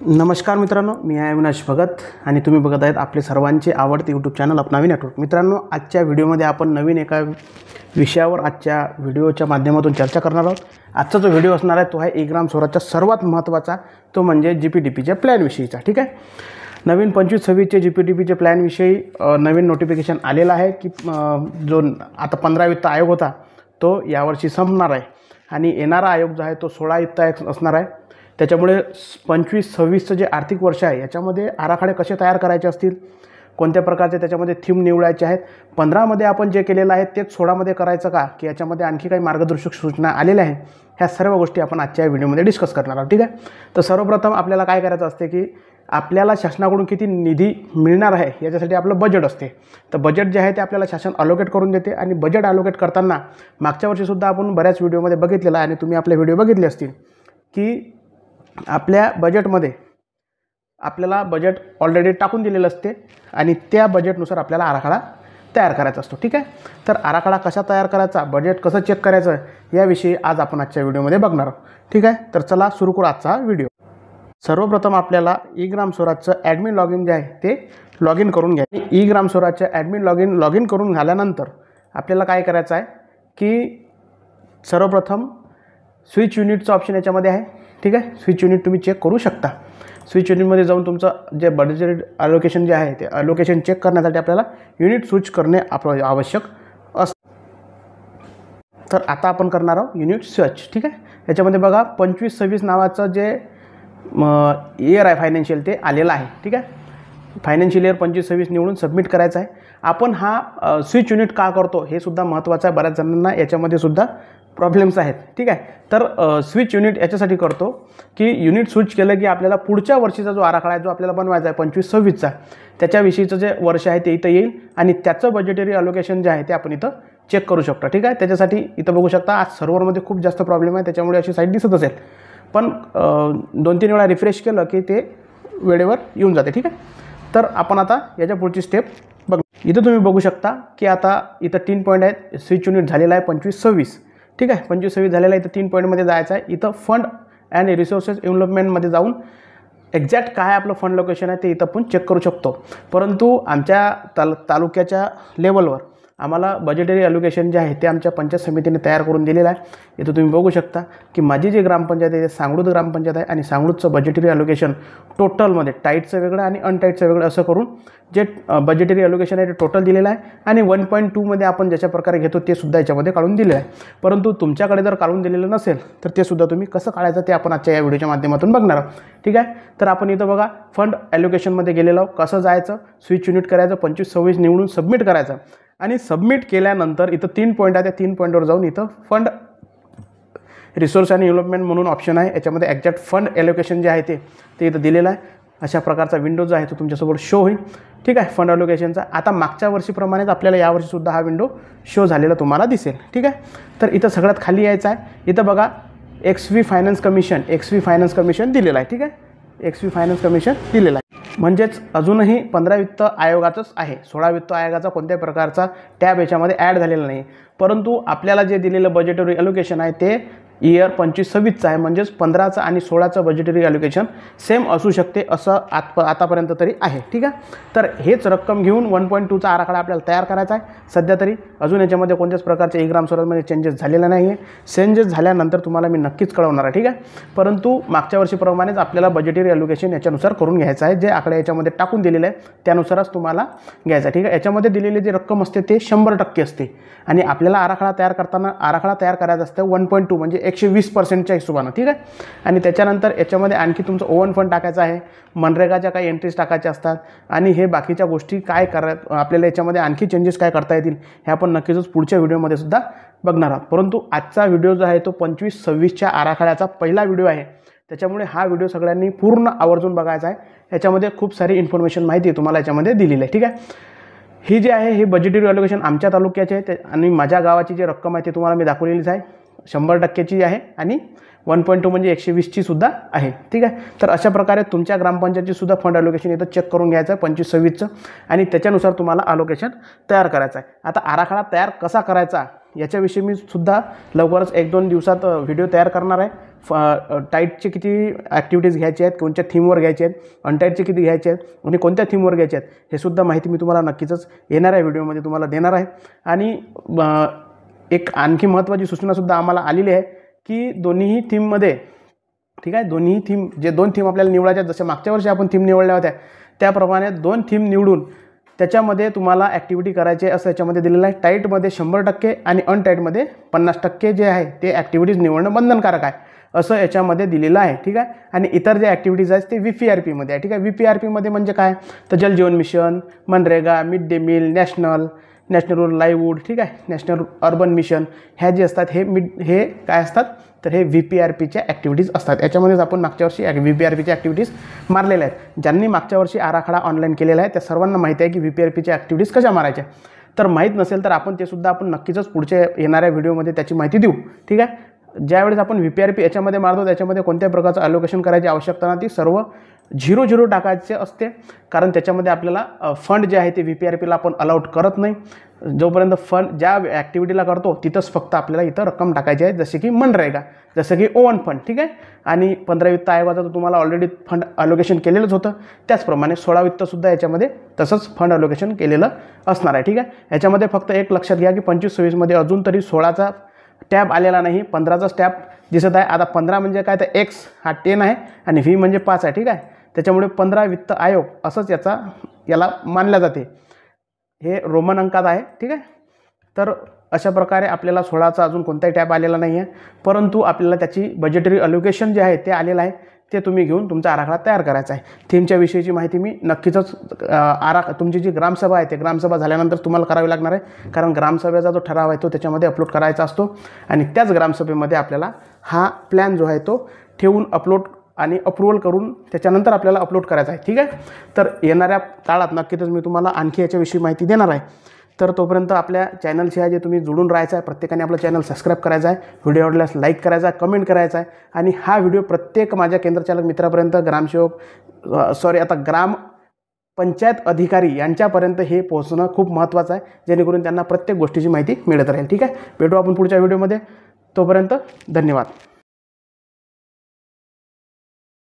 नमस्कार मित्रांनो, मी आहे अविनाश भगत आणि तुम्ही बघत आहेत आपले सर्वांचे आवडते यूट्यूब चॅनल अपनावी नेटवर्क। मित्रांनो, आजच्या व्हिडिओमध्ये आपण नवीन एका विषयावर आजच्या व्हिडिओच्या माध्यमातून चर्चा करणार आहोत। आजचा जो व्हिडिओ असणार आहे तो आहे ई ग्राम स्वराजचा सर्वात महत्त्वाचा, तो म्हणजे जीपीडीपीच्या प्लॅनविषयीचा। ठीक आहे, नवीन 25-26चे जीपीडीपीचे प्लॅनविषयी नवीन नोटिफिकेशन आलेलं आहे की जो आता 15 वित्त आयोग होता तो यावर्षी संपणार आहे आणि येणारा आयोग जो आहे तो 16 वित्त आयोग असणार आहे। त्याच्यामुळे 25-26चं जे आर्थिक वर्ष आहे याच्यामध्ये आराखडे कसे तयार करायचे असतील, कोणत्या प्रकारचे त्याच्यामध्ये थीम निवडायचे आहेत, 15मध्ये आपण जे केलेलं आहे तेच 16मध्ये करायचं का, की याच्यामध्ये आणखी काही मार्गदर्शक सूचना आलेल्या आहेत, ह्या सर्व गोष्टी आपण आजच्या व्हिडिओमध्ये डिस्कस करणार आहोत। ठीक आहे, तर सर्वप्रथम आपल्याला काय करायचं असते की आपल्याला शासनाकडून किती निधी मिळणार आहे याच्यासाठी आपलं बजेट असते। तर बजेट जे आहे ते आपल्याला शासन अलोकेट करून देते आणि बजेट अलोकेट करताना मागच्या वर्षीसुद्धा आपण बऱ्याच व्हिडिओमध्ये बघितलेलं आहे आणि तुम्ही आपले व्हिडिओ बघितले असतील की आपल्या बजेटमध्ये आपल्याला बजेट ऑलरेडी टाकून दिलेलं असते आणि त्या बजेटनुसार आपल्याला आराखडा तयार करायचा असतो। ठीक आहे, तर आराखडा कसा तयार करायचा, बजेट कसं चेक करायचं याविषयी आज आपण आजच्या व्हिडिओमध्ये बघणार आहोत। ठीक आहे, तर चला सुरू करू आजचा व्हिडिओ। सर्वप्रथम आपल्याला ई ग्राम स्वराजचं ॲडमिन लॉग इन जे आहे ते लॉग इन करून घ्या। ई ग्राम स्वराजचं ॲडमिन लॉग इन करून झाल्यानंतर आपल्याला काय करायचं आहे की सर्वप्रथम स्विच युनिटचं ऑप्शन याच्यामध्ये आहे। ठीक आहे, स्विच युनिट तुम्ही चेक करू शकता। स्विच युनिटमध्ये जाऊन तुमचं जे बजेट अलोकेशन जे आहे ते अलोकेशन चेक करण्यासाठी आपल्याला युनिट स्विच करणे आवश्यक असतं। तर आता आपण करणार आहोत युनिट स्विच। ठीक आहे, याच्यामध्ये बघा 25-26 नावाचं जे इयर आहे फायनान्शियल ते आलेलं आहे। ठीक आहे, फायनान्शियल इयर 25-26 निवडून सबमिट करायचं आहे। आपण हा स्विच युनिट का करतो हे सुद्धा महत्त्वाचं आहे, बऱ्याच जणांना याच्यामध्ये सुद्धा प्रॉब्लेम्स आहेत। ठीक आहे, तर स्विच युनिट याच्यासाठी करतो की युनिट स्विच केलं की आपल्याला पुढच्या वर्षीचा जो आराखडा आहे जो आपल्याला बनवायचा आहे 25-26चा, त्याच्याविषयीचं जे वर्ष आहे ते इथं येईल आणि त्याचं बजेटरी अलोकेशन जे आहे ते आपण इथं चेक करू शकतो। ठीक आहे, त्याच्यासाठी इथं बघू शकता आज सर्व्हरमध्ये खूप जास्त प्रॉब्लेम आहे, त्याच्यामुळे अशी साईट दिसत असेल, पण 2-3 वेळा रिफ्रेश केलं की ते वेळेवर येऊन जाते। ठीक आहे, तर आपण आता याच्या पुढची स्टेप बघ। इथं तुम्ही बघू शकता की आता इथं 3 पॉईंट आहेत, स्विच युनिट झालेला आहे 25-26। ठीक आहे, 25-26 झालेला आहे, इथं 3 पॉईंटमध्ये जायचं आहे। इथं फंड अँड रिसोर्सेस डेव्हलपमेंटमध्ये जाऊन एक्झॅक्ट काय आपलं फंड लोकेशन आहे ते इथं आपण चेक करू शकतो। परंतु आमच्या तालुक्याच्या लेवलवर आम्हाला बजेटरी अलोकेशन जे आहे ते आमच्या पंचायत समितीने तयार करून दिलेलं आहे। इथं तुम्ही बघू शकता की माझी जी ग्रामपंचायत आहे ते सांगळूद ग्रामपंचायत आहे आणि सांगळूदचं बजेटरी अलोकेशन टोटलमध्ये टाईटचं वेगळं आणि अनटाईटचं वेगळं असं करून जे बजेटरी अलोकेशन आहे ते टोटल दिलेलं आहे आणि 1.2 मध्ये आपण ज्याच्या प्रकारे घेतो ते सुद्धा याच्यामध्ये काढून दिलेलं आहे। परंतु तुमच्याकडे जर काढून दिलेलं नसेल तर ते सुद्धा तुम्ही कसं काढायचं ते आपण आजच्या या व्हिडिओच्या माध्यमातून बघणार आहोत। ठीक आहे, तर आपण इथं बघा फंड ॲलोकेशनमध्ये गेलेलो आहोत, कसं जायचं, स्विच युनिट करायचं, 25-26 निवडून सबमिट करायचं आणि सबमिट केल्यानंतर इथं 3 पॉईंट आहे, त्या 3 पॉईंटवर जाऊन इथं फंड रिसोर्स आणि डेव्हलपमेंट म्हणून ऑप्शन आहे, याच्यामध्ये एक्झॅक्ट फंड ॲलोकेशन जे आहे ते इथं दिलेलं आहे। अशा प्रकारचा विंडो जो आहे तो तुमच्यासोबत शो होईल। ठीक आहे, फंड ॲलोकेशनचा आता मागच्या वर्षीप्रमाणेच आपल्याला यावर्षीसुद्धा हा विंडो शो झालेला तुम्हाला दिसेल। ठीक आहे, तर इथं सगळ्यात खाली यायचं आहे, इथं बघा एक्सव्ही फायनान्स कमिशन दिलेलं आहे। ठीक आहे, एक्सव्ही फायनान्स कमिशन दिलेलं आहे, म्हणजेच अजूनही 15 वित्त आयोगाचंच आहे, 16 वित्त आयोगाचा कोणत्याही प्रकारचा टॅब याच्यामध्ये ॲड झालेला नाही। परंतु आपल्याला जे दिलेलं बजेटरी अलोकेशन आहे ते इयर 25-26चं आहे, म्हणजेच 15चं आणि 16चं बजेटरी अलोकेशन सेम असू शकते असं आतापर्यंत तरी आहे। ठीक आहे, तर हेच रक्कम घेऊन 1.2चा आराखडा आपल्याला तयार करायचा आहे। सध्या तरी अजून याच्यामध्ये कोणत्याच प्रकारचे ई ग्राम स्वराजमध्ये चेंजेस झालेला नाही आहे, चेंजेस झाल्यानंतर तुम्हाला मी नक्कीच कळवणार आहे। ठीक आहे, परंतु मागच्या वर्षीप्रमाणेच आपल्याला बजेटरी अलोकेशन याच्यानुसार करून घ्यायचं आहे, जे आकडे याच्यामध्ये टाकून दिलेले आहे त्यानुसारच तुम्हाला घ्यायचं आहे। ठीक आहे, याच्यामध्ये दिलेली जी रक्कम असते ते 100% असते आणि आपल्याला आराखडा तयार करायचा असतं 1.2 म्हणजे 120%च्या हिशोबानं। ठीक आहे, आणि त्याच्यानंतर याच्यामध्ये आणखी तुमचं ओवन फंड टाकायचं आहे, मनरेगाच्या काही एंट्रीज टाकायच्या असतात आणि हे बाकीच्या गोष्टी काय आपल्याला याच्यामध्ये आणखी चेंजेस काय करता येतील हे आपण नक्कीच पुढच्या व्हिडिओमध्ये सुद्धा बघणार आहोत। परंतु आजचा व्हिडिओ जो आहे तो 25-26च्या आराखड्याचा पहिला व्हिडिओ आहे, त्याच्यामुळे हा व्हिडिओ सगळ्यांनी पूर्ण आवर्जून बघायचा आहे। याच्यामध्ये खूप सारी इन्फॉर्मेशन माहिती तुम्हाला याच्यामध्ये दिलेली आहे। ठीक आहे, ही जी आहे ही बजेटरी अलोकेशन आमच्या तालुक्याचे आहे आणि माझ्या गावाची जी रक्कम आहे ती तुम्हाला मी दाखवलेलीच आहे, 100%ची आहे आणि 1.2 म्हणजे 120ची सुद्धा आहे। ठीक आहे, तर अशा प्रकारे तुमच्या ग्रामपंचायतची सुद्धा फंड अलोकेशन इथं चेक करून घ्यायचं आहे 25-26चं आणि त्याच्यानुसार तुम्हाला अलोकेशन तयार करायचं आहे। आता आराखडा तयार कसा करायचा याच्याविषयी मी सुद्धा लवकरच 1-2 दिवसात व्हिडिओ तयार करणार आहे। टाईटचे किती ॲक्टिव्हिटीज घ्यायचे आहेत, कोणत्या थीमवर घ्यायचे आहेत, अनटाईटचे किती घ्यायचे आहेत आणि कोणत्या थीमवर घ्यायचे आहेत, हे सुद्धा माहिती मी तुम्हाला नक्कीच येणाऱ्या व्हिडिओमध्ये तुम्हाला देणार आहे. आणि एक आणखी महत्त्वाची सूचनासुद्धा आम्हाला आलेली आहे की दोन्हीही थीममध्ये, ठीक आहे, दोन्ही थीम जे 2 थीम आपल्याला निवडायच्या, जसे मागच्या वर्षी आपण थीम निवडल्या होत्या त्याप्रमाणे 2 थीम निवडून त्याच्यामध्ये तुम्हाला ॲक्टिव्हिटी करायची असं याच्यामध्ये दिलेलं आहे. टाईटमध्ये 100% आणि अनटाईटमध्ये 50% जे आहे ते ॲक्टिव्हिटीज निवडणं बंधनकारक आहे असं याच्यामध्ये दिलेलं आहे. ठीक आहे. आणि इतर जे ॲक्टिव्हिटीज आहेत ते VPRPमध्ये आहे. ठीक आहे. VPRPमध्ये म्हणजे काय, तर Jal Jeevan mission, MNREGA, mid day meal, national rural livelihood, ठीक आहे, नॅशनल अर्बन मिशन, ह्या जे असतात हे काय असतात, तर हे VPRPच्या ॲक्टिव्हिटीज असतात. याच्यामध्येच आपण मागच्या वर्षी VPRPच्या ॲक्टिव्हिटीज मारलेल्या आहेत. ज्यांनी मागच्या वर्षी आराखडा ऑनलाईन केलेला आहे त्या सर्वांना माहिती आहे की VPRPच्या ॲक्टिव्हिटीज कशा मारायच्या. तर माहीत नसेल तर आपण ते सुद्धा आपण नक्कीच पुढच्या येणाऱ्या व्हिडिओमध्ये त्याची माहिती देऊ. ठीक आहे. ज्यावेळेस आपण VPRP याच्यामध्ये मारतो त्याच्यामध्ये कोणत्या प्रकारचं अलोकेशन करायची आवश्यकता नाही, सर्व 0 टाकायचे असते. कारण त्याच्यामध्ये आपल्याला फंड जे आहे ते VPRPला आपण अलाउड करत नाही. जोपर्यंत फंड ज्या ॲक्टिव्हिटीला करतो तिथंच फक्त आपल्याला इथं रक्कम टाकायची आहे, जसे की मनरेगा, जसं की ओवन फंड. ठीक आहे. आणि 15 वित्त आयोगाचं तर तुम्हाला ऑलरेडी फंड अलोकेशन केलेलंच होतं. त्याचप्रमाणे 16 वित्तसुद्धा याच्यामध्ये तसंच फंड अलोकेशन केलेलं असणार आहे. ठीक आहे. याच्यामध्ये फक्त एक लक्षात घ्या की 25-26मध्ये अजून तरी 16चा टॅब आलेला नाही, 15चाच टॅब दिसत आहे. आता 15 म्हणजे काय, तर X हा 10 आहे आणि V म्हणजे 5 आहे. ठीक आहे. त्याच्यामुळे 15 वित्त आयोग असंच याला मानल्या जाते. हे रोमन अंकात आहे. ठीक आहे. तर अशा प्रकारे आपल्याला 16चा अजून कोणताही टॅब आलेला नाही आहे, परंतु आपल्याला त्याची बजेटरी अलोकेशन जे आहे ते आलेलं आहे. ते तुम्ही घेऊन तुमचा आराखडा तयार करायचा आहे. थीमच्या विषयीची माहिती मी नक्कीच तुमची जी ग्रामसभा आहे ते ग्रामसभा झाल्यानंतर तुम्हाला करावी लागणार आहे. कारण ग्रामसभेचा जो ठराव आहे तो त्याच्यामध्ये अपलोड करायचा असतो आणि त्याच ग्रामसभेमध्ये आपल्याला हा प्लॅन जो आहे तो ठेवून अपलोड आणि अप्रूव्हल करून त्याच्यानंतर आपल्याला अपलोड करायचा आहे. ठीक आहे. तर येणाऱ्या काळात नक्कीच मी तुम्हाला आणखी याच्याविषयी माहिती देणार आहे. तर तोपर्यंत आपल्या चॅनलशी आहे जे तुम्ही जोडून राहायचं आहे. प्रत्येकाने आपलं चॅनल सबस्क्राईब करायचं आहे, व्हिडिओ आवडल्यास लाईक करायचा आहे, कमेंट करायचा आहे. आणि हा व्हिडिओ प्रत्येक माझ्या केंद्रचालक मित्रापर्यंत, आता ग्रामपंचायत अधिकारी यांच्यापर्यंत हे पोहोचणं खूप महत्त्वाचं आहे, जेणेकरून त्यांना प्रत्येक गोष्टीची माहिती मिळत राहील. ठीक आहे. भेटू आपण पुढच्या व्हिडिओमध्ये. तोपर्यंत धन्यवाद.